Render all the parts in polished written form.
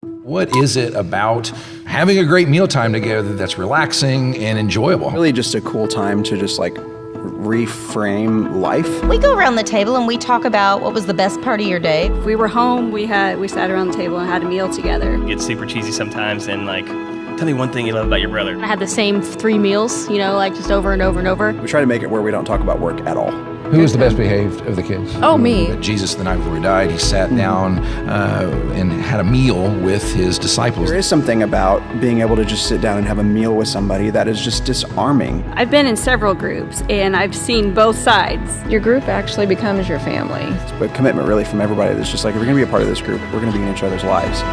What is it about having a great mealtime together that's relaxing and enjoyable? Really just a cool time to just like reframe life. We go around the table and we talk about what was the best part of your day. If we were home, we sat around the table and had a meal together. It gets super cheesy sometimes, and like, tell me one thing you love about your brother. I had the same 3 meals, like just over and over and over. We try to make it where we don't talk about work at all. Who was the best behaved of the kids? Oh, me. Jesus, the night before he died, he sat down and had a meal with his disciples. There is something about being able to just sit down and have a meal with somebody that is just disarming. I've been in several groups, and I've seen both sides. Your group actually becomes your family. It's a commitment really from everybody that's just like, if we're going to be a part of this group, we're going to be in each other's lives.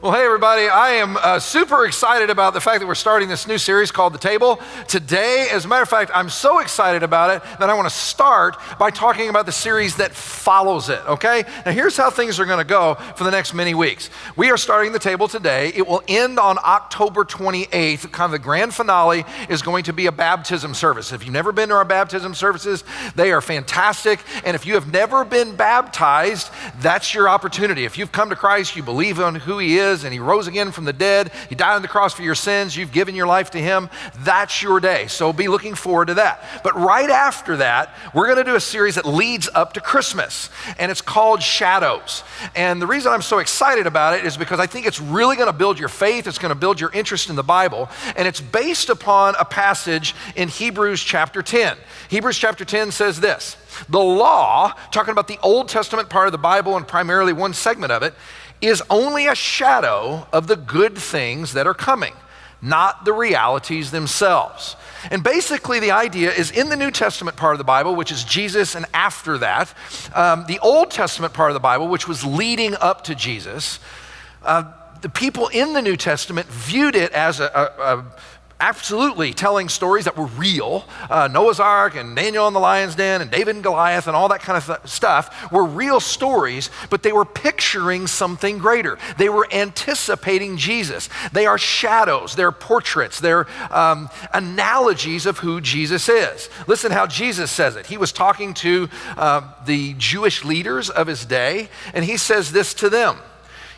Well, hey everybody, I am super excited about the fact that we're starting this new series called The Table today. As a matter of fact, I'm so excited about it that I want to start by talking about the series that follows it, okay? Now here's how things are going to go for the next many weeks. We are starting The Table today. It will end on October 28th. Kind of the grand finale is going to be a baptism service. If you've never been to our baptism services, they are fantastic. And if you have never been baptized, that's your opportunity. If you've come to Christ, you believe in who he is, and he rose again from the dead, he died on the cross for your sins, you've given your life to him, that's your day. So be looking forward to that. But right after that, we're going to do a series that leads up to Christmas, and it's called Shadows. And the reason I'm so excited about it is because I think it's really going to build your faith, it's going to build your interest in the Bible, and it's based upon a passage in Hebrews chapter 10. Hebrews chapter 10 says this: the law, talking about the Old Testament part of the Bible and primarily one segment of it, is only a shadow of the good things that are coming, not the realities themselves. And basically the idea is in the New Testament part of the Bible, which is Jesus, and after that, the Old Testament part of the Bible, which was leading up to Jesus, the people in the New Testament viewed it as absolutely telling stories that were real. Noah's Ark and Daniel in the lion's den and David and Goliath and all that kind of stuff were real stories, but they were picturing something greater. They were anticipating Jesus. They are shadows, they're portraits, they're analogies of who Jesus is. Listen how Jesus says it. He was talking to the Jewish leaders of his day, and he says this to them: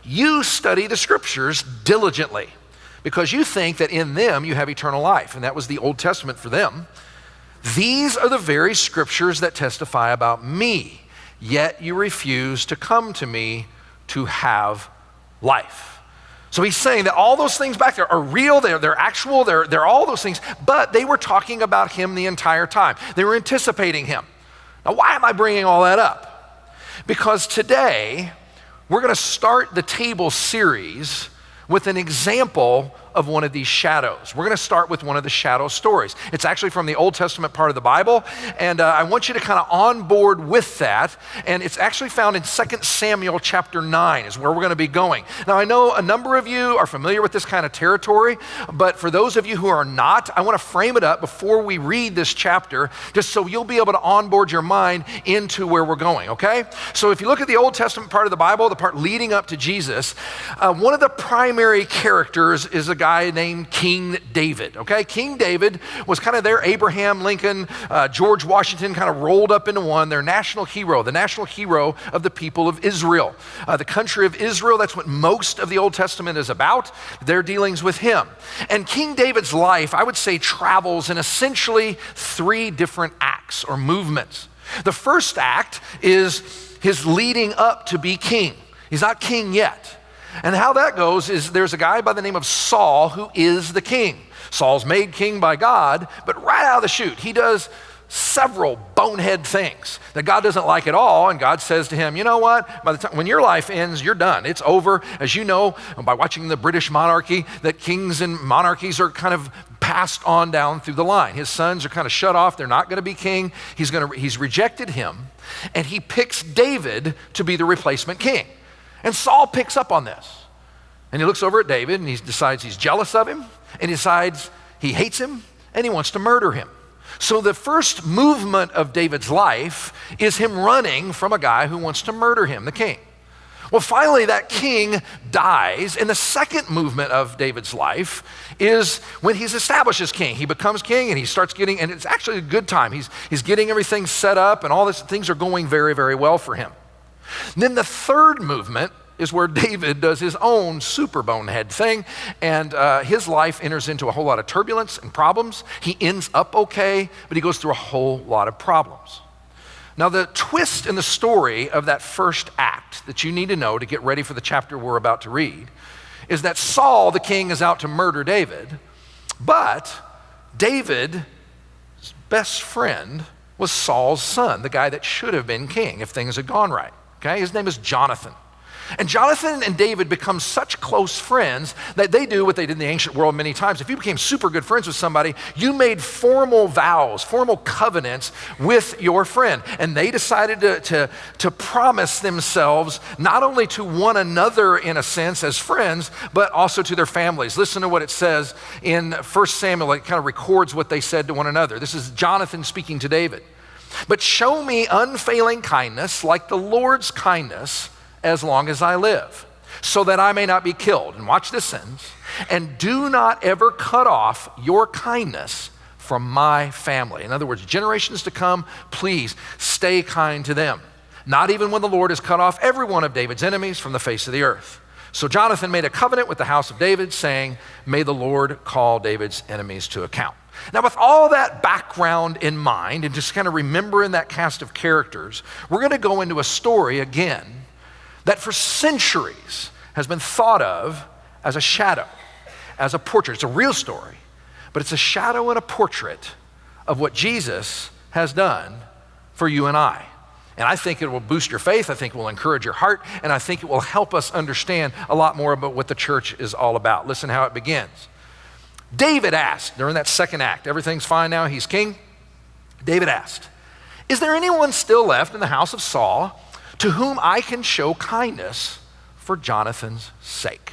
"You study the scriptures diligently, because you think that in them you have eternal life." And that was the Old Testament for them. "These are the very scriptures that testify about me, yet you refuse to come to me to have life." So he's saying that all those things back there are real, they're actual, they're all those things, but they were talking about him the entire time. They were anticipating him. Now, why am I bringing all that up? Because today we're going to start the Table series with an example of one of these shadows. We're going to start with one of the shadow stories. It's actually from the Old Testament part of the Bible, and I want you to kind of on board with that, and it's actually found in 2 Samuel chapter 9 is where we're going to be going. Now, I know a number of you are familiar with this kind of territory, but for those of you who are not, I want to frame it up before we read this chapter, just so you'll be able to onboard your mind into where we're going, okay? So if you look at the Old Testament part of the Bible, the part leading up to Jesus, one of the primary characters is a guy named King David, okay? King David was kind of their Abraham Lincoln, George Washington kind of rolled up into one, their national hero, the national hero of the people of Israel. The country of Israel, that's what most of the Old Testament is about, their dealings with him. And King David's life, I would say, travels in essentially 3 different acts or movements. The first act is his leading up to be king. He's not king yet. And how that goes is there's a guy by the name of Saul who is the king. Saul's made king by God, but right out of the chute, he does several bonehead things that God doesn't like at all, and God says to him, you know what, by the time when your life ends, you're done. It's over. As you know, by watching the British monarchy, that kings and monarchies are kind of passed on down through the line. His sons are kind of shut off. They're not going to be king. He's rejected him, and he picks David to be the replacement king. And Saul picks up on this, and he looks over at David, and he decides he's jealous of him, and he decides he hates him, and he wants to murder him. So the first movement of David's life is him running from a guy who wants to murder him, the king. Well, finally, that king dies, and the second movement of David's life is when he's established as king. He becomes king, and he starts getting, and it's actually a good time. He's getting everything set up, and all this, things are going very, very well for him. And then the third movement is where David does his own super bonehead thing, and his life enters into a whole lot of turbulence and problems. He ends up okay, but he goes through a whole lot of problems. Now, the twist in the story of that first act that you need to know to get ready for the chapter we're about to read is that Saul, the king, is out to murder David, but David's best friend was Saul's son, the guy that should have been king if things had gone right. Okay, his name is Jonathan. And Jonathan and David become such close friends that they do what they did in the ancient world many times. If you became super good friends with somebody, you made formal vows, formal covenants with your friend. And they decided to promise themselves not only to one another in a sense as friends, but also to their families. Listen to what it says in 1 Samuel. It kind of records what they said to one another. This is Jonathan speaking to David. But show me unfailing kindness like the Lord's kindness as long as I live, so that I may not be killed. And watch this sentence. And do not ever cut off your kindness from my family. In other words, generations to come, please stay kind to them. Not even when the Lord has cut off every one of David's enemies from the face of the earth. So Jonathan made a covenant with the house of David, saying, may the Lord call David's enemies to account. Now, with all that background in mind, and just kind of remembering that cast of characters, we're going to go into a story again that for centuries has been thought of as a shadow, as a portrait. It's a real story, but it's a shadow and a portrait of what Jesus has done for you and I. And I think it will boost your faith, I think it will encourage your heart, and I think it will help us understand a lot more about what the church is all about. Listen how it begins. David asked, during that second act, everything's fine now, he's king. David asked, is there anyone still left in the house of Saul to whom I can show kindness for Jonathan's sake?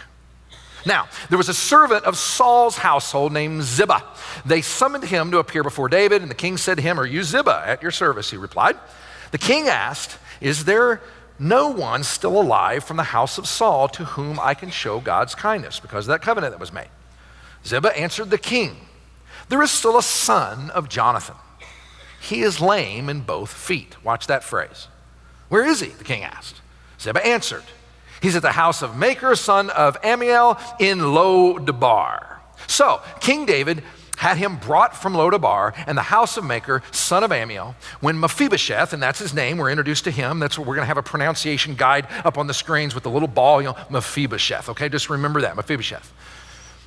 Now, there was a servant of Saul's household named Ziba. They summoned him to appear before David, and the king said to him, are you Ziba? At your service, he replied. The king asked, is there no one still alive from the house of Saul to whom I can show God's kindness because of that covenant that was made? Ziba answered the king, there is still a son of Jonathan. He is lame in both feet. Watch that phrase. Where is he? The king asked. Ziba answered, he's at the house of Machir, son of Ammiel, in Lo-debar. So King David had him brought from Lo-debar and the house of Machir, son of Ammiel. When Mephibosheth, and that's his name, we're introduced to him. That's what we're going to have a pronunciation guide up on the screens with the little ball, Mephibosheth. Okay, just remember that, Mephibosheth.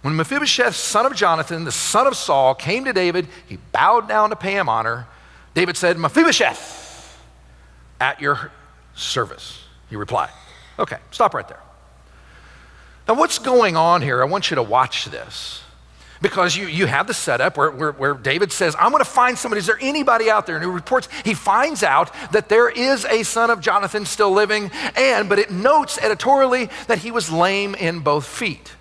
When Mephibosheth, son of Jonathan, the son of Saul, came to David, he bowed down to pay him honor. David said, Mephibosheth, at your service, he replied. Okay, stop right there. Now what's going on here? I want you to watch this because you have the setup where David says, I'm going to find somebody. Is there anybody out there? And he reports, he finds out that there is a son of Jonathan still living, but it notes editorially that he was lame in both feet.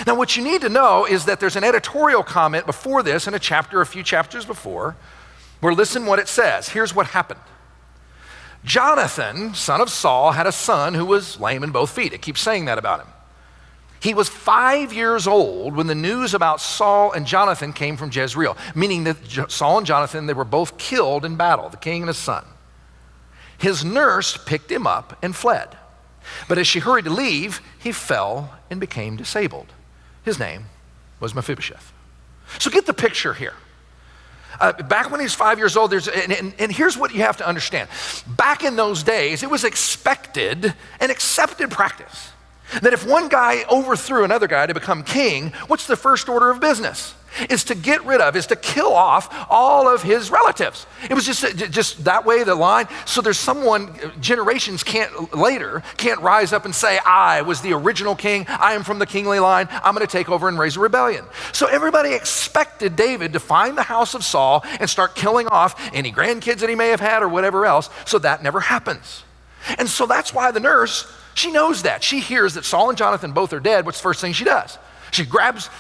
Now what you need to know is that there's an editorial comment before this in a few chapters before, where listen what it says. Here's what happened. Jonathan, son of Saul, had a son who was lame in both feet. It keeps saying that about him. He was 5 years old when the news about Saul and Jonathan came from Jezreel, meaning that Saul and Jonathan, they were both killed in battle, the king and his son. His nurse picked him up and fled. But as she hurried to leave, he fell and became disabled. His name was Mephibosheth. So get the picture here. Back when he was 5 years old, and here's what you have to understand. Back in those days, it was expected and accepted practice that if one guy overthrew another guy to become king, what's the first order of business? Is to kill off all of his relatives. It was just that way, the line. So there's someone, generations can't rise up and say, I was the original king, I am from the kingly line, I'm gonna take over and raise a rebellion. So everybody expected David to find the house of Saul and start killing off any grandkids that he may have had or whatever else, so that never happens. And so that's why the nurse, she knows that. She hears that Saul and Jonathan both are dead. What's the first thing she does? She grabs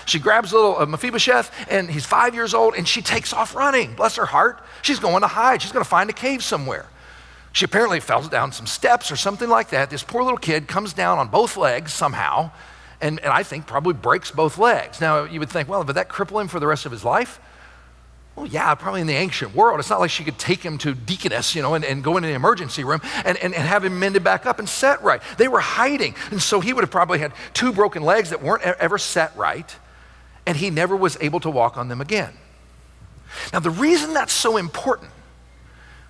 little Mephibosheth, and he's 5 years old, and she takes off running. Bless her heart. She's going to hide. She's going to find a cave somewhere. She apparently fell down some steps or something like that. This poor little kid comes down on both legs somehow, and I think probably breaks both legs. Now, you would think, well, would that cripple him for the rest of his life? Well, yeah, probably in the ancient world. It's not like she could take him to deaconess, and go into the emergency room and have him mended back up and set right. They were hiding, and so he would have probably had 2 broken legs that weren't ever set right, and he never was able to walk on them again. Now, the reason that's so important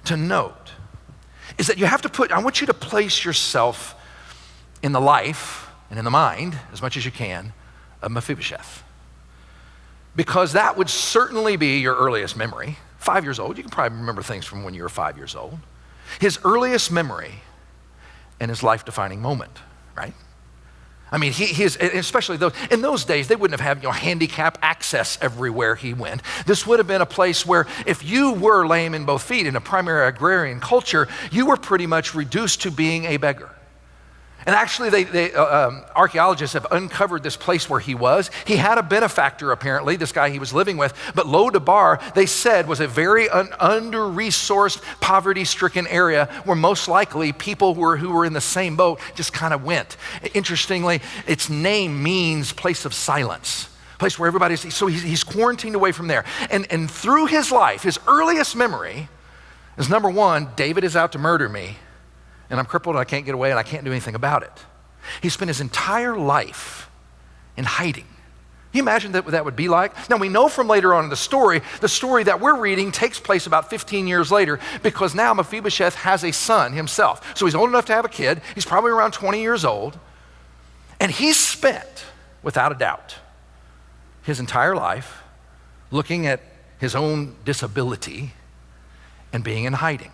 to note is that I want you to place yourself in the life and in the mind, as much as you can, of Mephibosheth. Because that would certainly be your earliest memory. 5 years old, you can probably remember things from when you were 5 years old. His earliest memory and his life-defining moment, right? I mean, especially in those days, they wouldn't have had handicap access everywhere he went. This would have been a place where if you were lame in both feet in a primary agrarian culture, you were pretty much reduced to being a beggar. And actually, archaeologists have uncovered this place where he was. He had a benefactor, apparently, this guy he was living with. But Lo-Debar, they said, was a very under-resourced, poverty-stricken area where most likely people who were in the same boat just kind of went. Interestingly, its name means place of silence. Place where everybody's, so he's quarantined away from there. And through his life, his earliest memory is, number one, David is out to murder me. And I'm crippled and I can't get away and I can't do anything about it. He spent his entire life in hiding. Can you imagine what that would be like? Now we know from later on in the story that we're reading takes place about 15 years later because now Mephibosheth has a son himself. So he's old enough to have a kid. He's probably around 20 years old. And he's spent, without a doubt, his entire life looking at his own disability and being in hiding.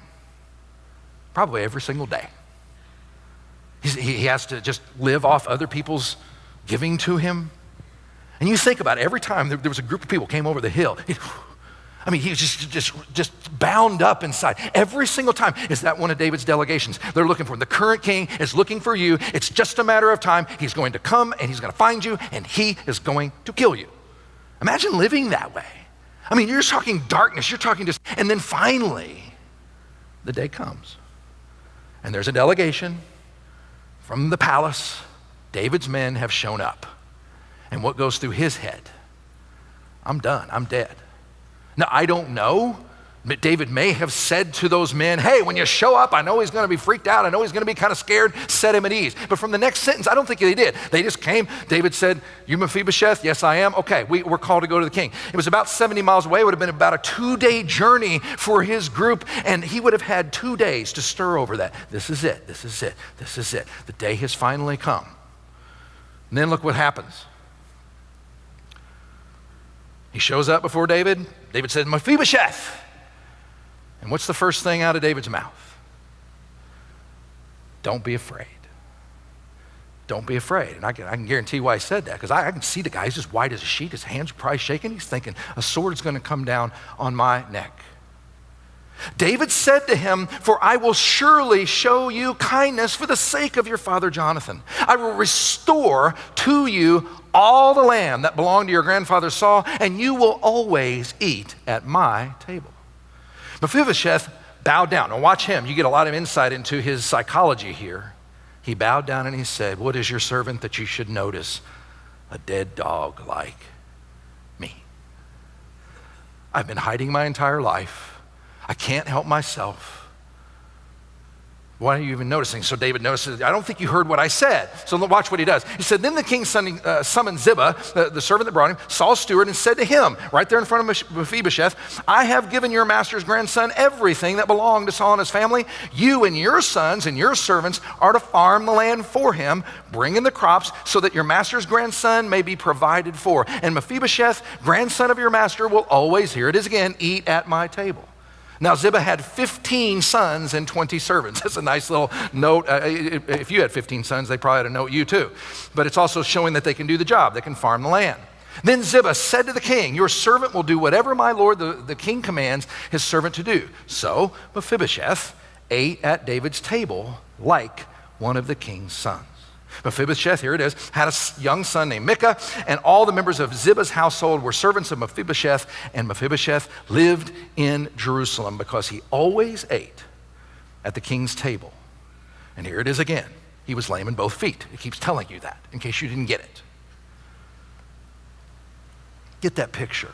Probably every single day. He has to just live off other people's giving to him. And you think about it, every time there was a group of people came over the hill, he was just bound up inside. Every single time. Is that one of David's delegations? They're looking for him. The current king is looking for you. It's just a matter of time. He's going to come and he's going to find you and he is going to kill you. Imagine living that way. I mean, you're talking darkness. You're talking just, and then finally, the day comes. And there's a delegation from the palace. David's men have shown up. And what goes through his head? I'm done, I'm dead. Now, I don't know, but David may have said to those men, hey, when you show up, I know he's gonna be freaked out. I know he's gonna be kind of scared, set him at ease. But from the next sentence, I don't think they did. They just came, David said, you Mephibosheth? Yes, I am. Okay, we're called to go to the king. It was about 70 miles away. It would have been about a 2-day journey for his group, and he would have had 2 days to stir over that. This is it, this is it, this is it. The day has finally come. And then look what happens. He shows up before David. David says, Mephibosheth. And what's the first thing out of David's mouth? Don't be afraid. Don't be afraid. And I can guarantee why he said that, because I can see the guy. He's just white as a sheet. His hands are probably shaking. He's thinking, a sword's going to come down on my neck. David said to him, for I will surely show you kindness for the sake of your father Jonathan. I will restore to you all the land that belonged to your grandfather Saul, and you will always eat at my table. Mephibosheth bowed down. Now watch him. You get a lot of insight into his psychology here. He bowed down and he said, what is your servant that you should notice? A dead dog like me. I've been hiding my entire life. I can't help myself. Why are you even noticing? So David notices, I don't think you heard what I said. So watch what he does. He said, then the king summoned Ziba, the servant that brought him, Saul's steward, and said to him, right there in front of Mephibosheth, I have given your master's grandson everything that belonged to Saul and his family. You and your sons and your servants are to farm the land for him, bring in the crops so that your master's grandson may be provided for. And Mephibosheth, grandson of your master, will always, here it is again, eat at my table. Now, Ziba had 15 sons and 20 servants. That's a nice little note. If you had 15 sons, they probably had a note you too. But it's also showing that they can do the job. They can farm the land. Then Ziba said to the king, your servant will do whatever my lord the king commands his servant to do. So Mephibosheth ate at David's table like one of the king's sons. Mephibosheth, here it is, had a young son named Micah, and all the members of Ziba's household were servants of Mephibosheth, and Mephibosheth lived in Jerusalem because he always ate at the king's table. And here it is again. He was lame in both feet. It keeps telling you that in case you didn't get it. Get that picture.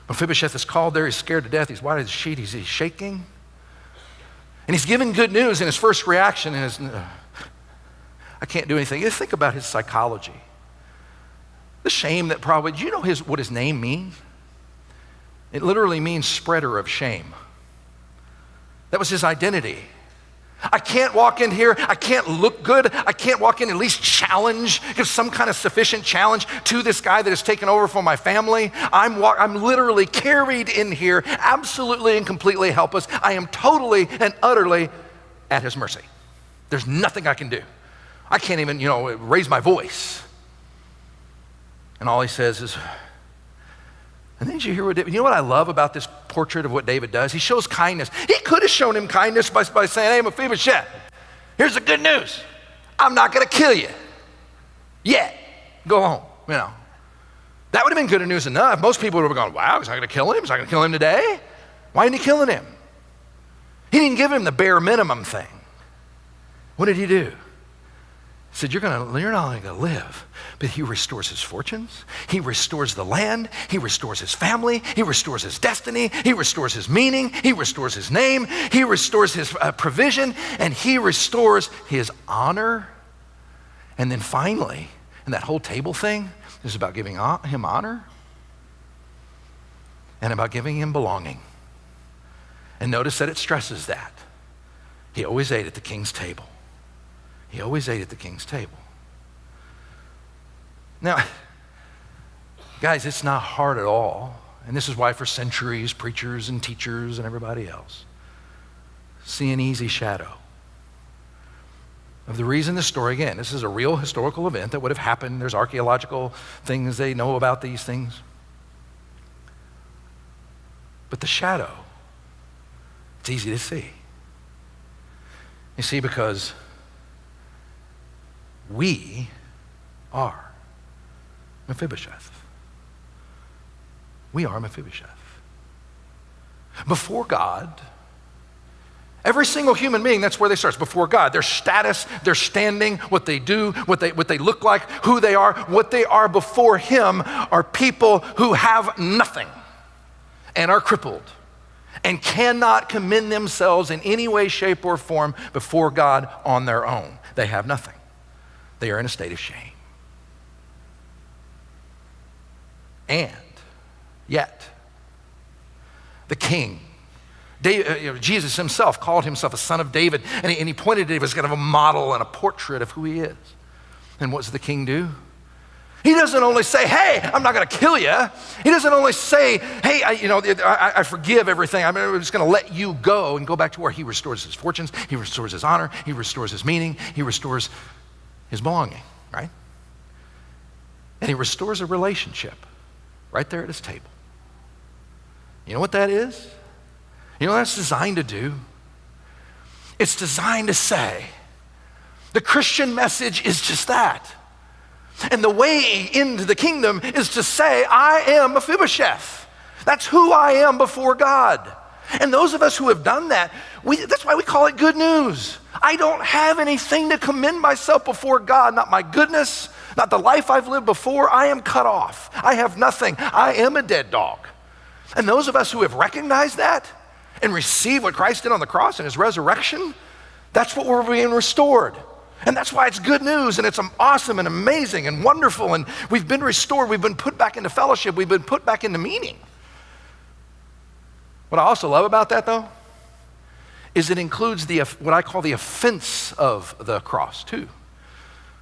Mephibosheth is called there. He's scared to death. He's white as a sheet. He's shaking. And he's given good news, and his first reaction is, I can't do anything. You think about his psychology. The shame that probably, do you know what his name means? It literally means spreader of shame. That was his identity. I can't walk in here, I can't look good, I can't walk in at least challenge, give some kind of sufficient challenge to this guy that has taken over for my family. I'm literally carried in here, absolutely and completely helpless. I am totally and utterly at his mercy. There's nothing I can do. I can't even, raise my voice. And all he says is, and then did you hear what David, you know what I love about this portrait of what David does? He shows kindness. He could have shown him kindness by saying, hey, Mephibosheth, here's the good news. I'm not gonna kill you yet. Go home, That would have been good news enough. Most people would have gone, wow, he's not gonna kill him? He's not gonna kill him today? Why isn't he killing him? He didn't give him the bare minimum thing. What did he do? He said, you're not only gonna live, but he restores his fortunes, he restores the land, he restores his family, he restores his destiny, he restores his meaning, he restores his name, he restores his provision, and he restores his honor. And then finally, and that whole table thing is about giving him honor and about giving him belonging. And notice that it stresses that. He always ate at the king's table. He always ate at the king's table. Now, guys, it's not hard at all. And this is why for centuries, preachers and teachers and everybody else see an easy shadow of the reason the story, again, this is a real historical event that would have happened. There's archaeological things they know about these things. But the shadow, it's easy to see. You see, because we are Mephibosheth. We are Mephibosheth. Before God, every single human being, that's where they start. Before God, their status, their standing, what they do, what they look like, who they are, what they are before Him are people who have nothing and are crippled and cannot commend themselves in any way, shape, or form before God on their own. They have nothing. They are in a state of shame. And yet, the king, Jesus himself called himself a son of David, and he pointed to David as kind of a model and a portrait of who he is. And what does the king do? He doesn't only say, hey, I'm not gonna kill you. He doesn't only say, hey, I forgive everything. I'm just gonna let you go and go back to where he restores his fortunes, he restores his honor, he restores his meaning, he restores his belonging, right? And he restores a relationship right there at his table. You know what that is? You know what that's designed to do? It's designed to say, the Christian message is just that. And the way into the kingdom is to say, I am Mephibosheth. That's who I am before God. And those of us who have done that, that's why we call it good news. I don't have anything to commend myself before God, not my goodness, not the life I've lived before. I am cut off. I have nothing. I am a dead dog. And those of us who have recognized that and received what Christ did on the cross and his resurrection, that's what we're being restored. And that's why it's good news, and it's awesome and amazing and wonderful, and we've been restored, we've been put back into fellowship, we've been put back into meaning. What I also love about that, though, is it includes what I call the offense of the cross, too.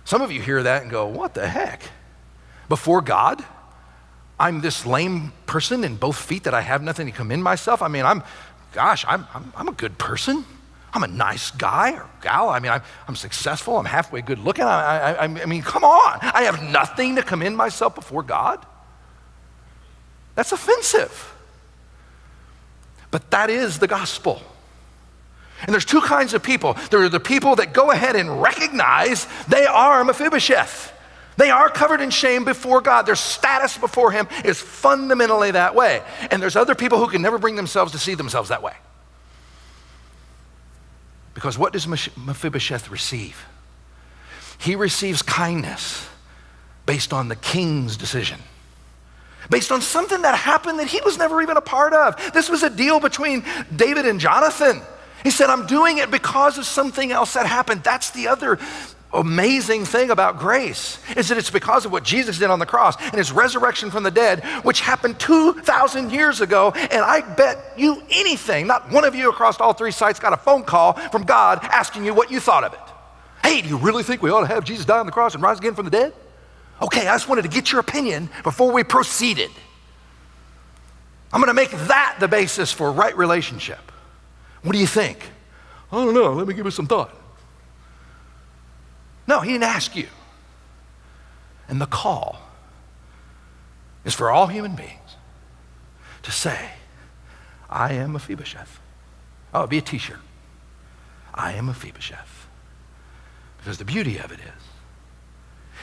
Some of you hear that and go, what the heck? Before God, I'm this lame person in both feet that I have nothing to commend myself? I mean, I'm a good person. I'm a nice guy or gal. I mean, I'm successful. I'm halfway good looking. I mean, come on. I have nothing to commend myself before God. That's offensive. But that is the gospel. And there's two kinds of people. There are the people that go ahead and recognize they are Mephibosheth. They are covered in shame before God. Their status before him is fundamentally that way. And there's other people who can never bring themselves to see themselves that way. Because what does Mephibosheth receive? He receives kindness based on the king's decision, based on something that happened that he was never even a part of. This was a deal between David and Jonathan. He said, I'm doing it because of something else that happened. That's the other amazing thing about grace, is that it's because of what Jesus did on the cross and his resurrection from the dead, which happened 2,000 years ago. And I bet you anything, not one of you across all three sites got a phone call from God asking you what you thought of it. Hey, do you really think we ought to have Jesus die on the cross and rise again from the dead? Okay, I just wanted to get your opinion before we proceeded. I'm going to make that the basis for right relationship. What do you think? I don't know. Let me give it some thought. No, he didn't ask you. And the call is for all human beings to say, I am Mephibosheth. Oh, it'd be a t-shirt. I am Mephibosheth. Because the beauty of it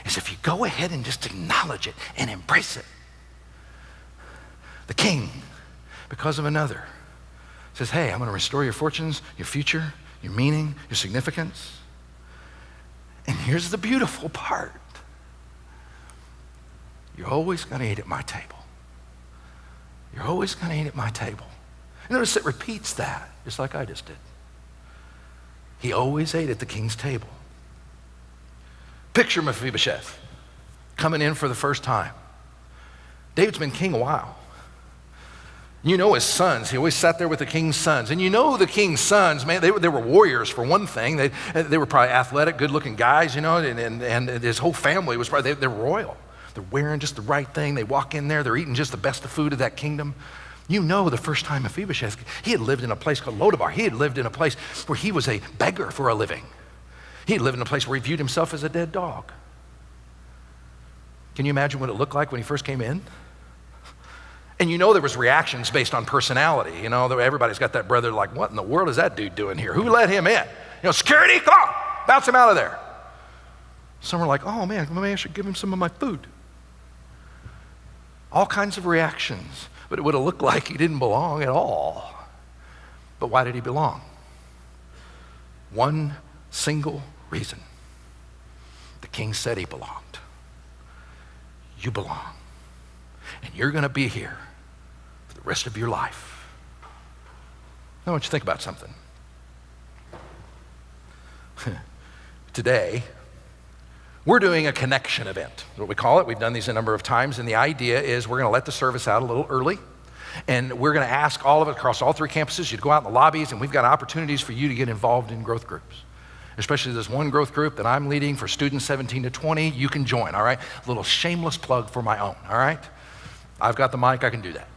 is if you go ahead and just acknowledge it and embrace it, the king, because of another, says, hey, I'm going to restore your fortunes, your future, your meaning, your significance. And here's the beautiful part. You're always going to eat at my table. You're always going to eat at my table. You notice it repeats that, just like I just did. He always ate at the king's table. Picture Mephibosheth coming in for the first time. David's been king a while. You know his sons. He always sat there with the king's sons. And you know the king's sons, man, they were warriors for one thing. They were probably athletic, good-looking guys, you know, and his whole family was probably, they're royal. They're wearing just the right thing. They walk in there, they're eating just the best of food of that kingdom. You know the first time Mephibosheth, he had lived in a place called Lodabar. He had lived in a place where he was a beggar for a living. He had lived in a place where he viewed himself as a dead dog. Can you imagine what it looked like when he first came in? And you know there was reactions based on personality. You know, everybody's got that brother like, what in the world is that dude doing here? Who let him in? You know, security, come on, bounce him out of there. Some were like, oh man, maybe I should give him some of my food. All kinds of reactions, but it would have looked like he didn't belong at all. But why did he belong? One single reason. The king said he belonged. You belong. And you're going to be here for the rest of your life. I want you to think about something. Today, we're doing a connection event, is what we call it. We've done these a number of times, and the idea is we're going to let the service out a little early, and we're going to ask all of us across all three campuses, you to go out in the lobbies, and we've got opportunities for you to get involved in growth groups. Especially this one growth group that I'm leading for students 17 to 20, you can join, all right? A little shameless plug for my own, all right? I've got the mic, I can do that.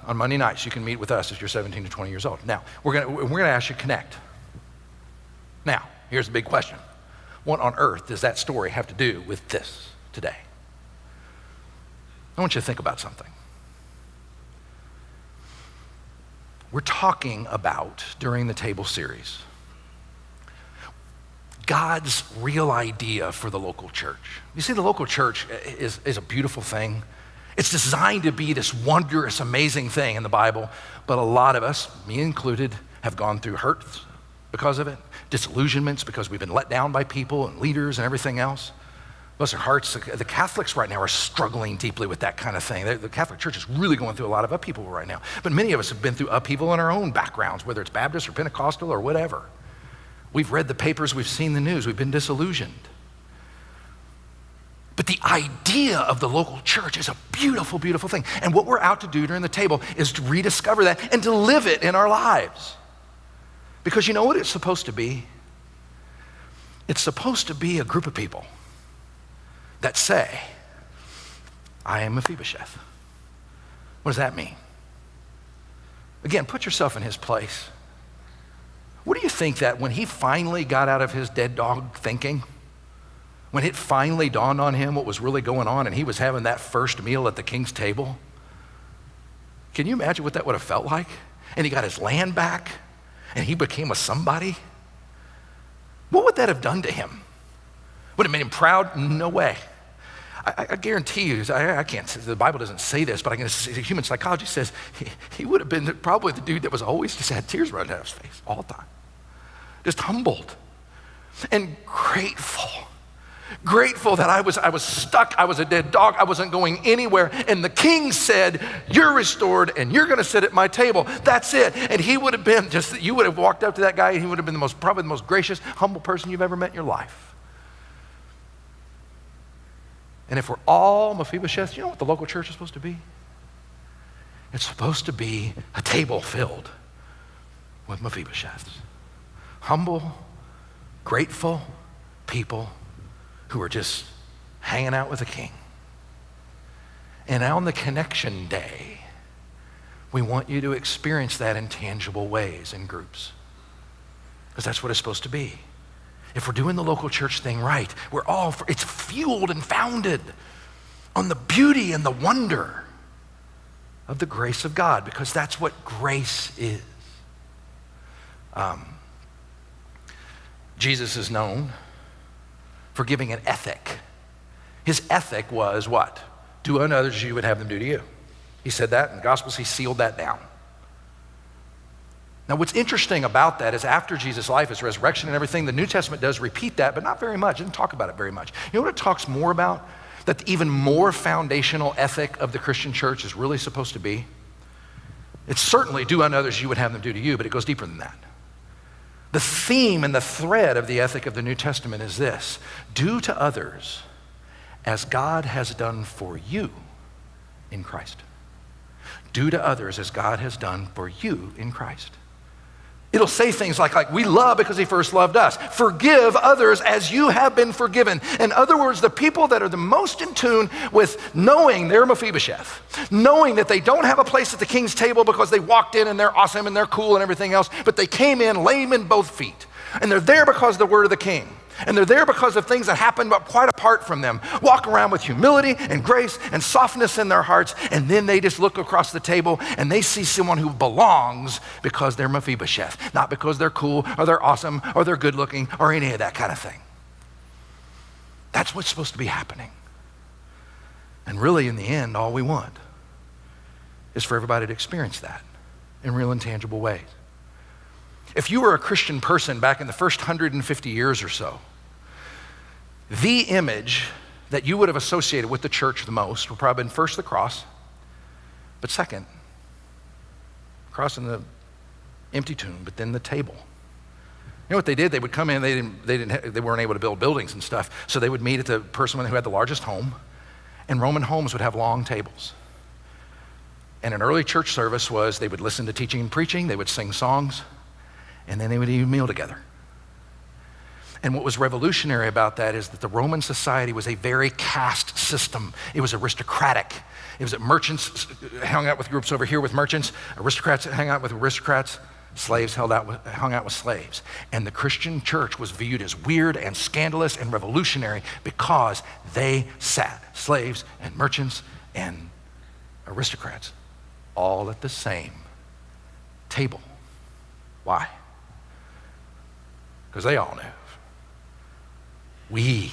On Monday nights, you can meet with us if you're 17 to 20 years old. Now, we're gonna ask you to connect. Now, here's the big question. What on earth does that story have to do with this today? I want you to think about something. We're talking about, during the Table series, God's real idea for the local church. You see, the local church is a beautiful thing. It's designed to be this wondrous, amazing thing in the Bible, but a lot of us, me included, have gone through hurts because of it, disillusionments because we've been let down by people and leaders and everything else. Bless their hearts, the Catholics right now are struggling deeply with that kind of thing. The Catholic Church is really going through a lot of upheaval right now. But many of us have been through upheaval in our own backgrounds, whether it's Baptist or Pentecostal or whatever. We've read the papers, we've seen the news, we've been disillusioned. But the idea of the local church is a beautiful, beautiful thing. And what we're out to do during the table is to rediscover that and to live it in our lives. Because you know what it's supposed to be? It's supposed to be a group of people that say, I am Mephibosheth. What does that mean? Again, put yourself in his place. What do you think that when he finally got out of his dead dog thinking, when it finally dawned on him what was really going on and he was having that first meal at the king's table, can you imagine what that would have felt like? And he got his land back and he became a somebody? What would that have done to him? Would it have made him proud? No way. I guarantee you, I can't, the Bible doesn't say this, but I can say human psychology says he would have been probably the dude that was always just had tears running down his face all the time. just humbled and grateful. Grateful that I was stuck, I was a dead dog, I wasn't going anywhere. And the king said, you're restored and you're gonna sit at my table. That's it. And he would have been you would have walked up to that guy and he would have been probably the most gracious, humble person you've ever met in your life. And if we're all Mephibosheths, you know what the local church is supposed to be? It's supposed to be a table filled with Mephibosheths. Humble, grateful people who are just hanging out with the king. And on the connection day, we want you to experience that in tangible ways in groups. Because that's what it's supposed to be. If we're doing the local church thing right, it's fueled and founded on the beauty and the wonder of the grace of God, because that's what grace is. Jesus is known for giving an ethic. His ethic was what? Do unto others as you would have them do to you. He said that in the Gospels, he sealed that down. Now what's interesting about that is after Jesus' life, his resurrection and everything, the New Testament does repeat that, but not very much. It doesn't talk about it very much. You know what it talks more about? That the even more foundational ethic of the Christian church is really supposed to be? It's certainly do unto others as you would have them do to you, but it goes deeper than that. The theme and the thread of the ethic of the New Testament is this: do to others as God has done for you in Christ. Do to others as God has done for you in Christ. It'll say things like we love because he first loved us. Forgive others as you have been forgiven. In other words, the people that are the most in tune with knowing they're Mephibosheth, knowing that they don't have a place at the king's table because they walked in and they're awesome and they're cool and everything else, but they came in lame in both feet. And they're there because of the word of the king. And they're there because of things that happened but quite apart from them. Walk around with humility and grace and softness in their hearts, and then they just look across the table and they see someone who belongs because they're Mephibosheth, not because they're cool or they're awesome or they're good looking or any of that kind of thing. That's what's supposed to be happening. And really in the end, all we want is for everybody to experience that in real and tangible ways. If you were a Christian person back in the first 150 years or so, the image that you would have associated with the church the most would probably have been first the cross, but second, cross in the empty tomb, but then the table. You know what they did? They would come in, they weren't able to build buildings and stuff, so they would meet at the person who had the largest home, and Roman homes would have long tables. And an early church service was they would listen to teaching and preaching, they would sing songs, and then they would eat a meal together. And what was revolutionary about that is that the Roman society was a very caste system. It was aristocratic. It was that merchants hung out with groups over here with merchants, aristocrats hung out with aristocrats, slaves hung out with slaves. And the Christian church was viewed as weird and scandalous and revolutionary because they sat, slaves and merchants and aristocrats, all at the same table. Why? Because they all knew. We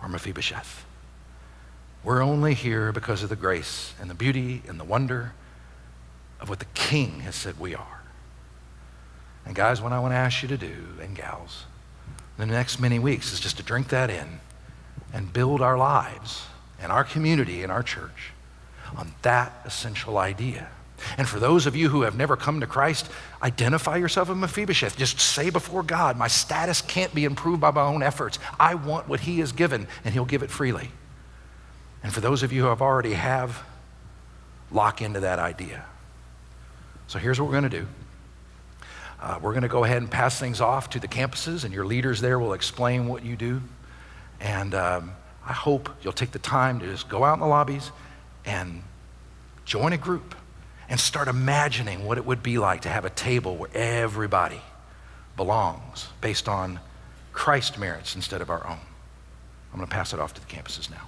are Mephibosheth. We're only here because of the grace and the beauty and the wonder of what the king has said we are. And guys, what I want to ask you to do, and gals, the next many weeks is just to drink that in and build our lives and our community and our church on that essential idea. And for those of you who have never come to Christ, identify yourself as Mephibosheth. Just say before God, my status can't be improved by my own efforts. I want what he has given, and he'll give it freely. And for those of you who already have, lock into that idea. So here's what we're going to do. We're going to go ahead and pass things off to the campuses, and your leaders there will explain what you do. And I hope you'll take the time to just go out in the lobbies and join a group and start imagining what it would be like to have a table where everybody belongs based on Christ's merits instead of our own. I'm going to pass it off to the campuses now.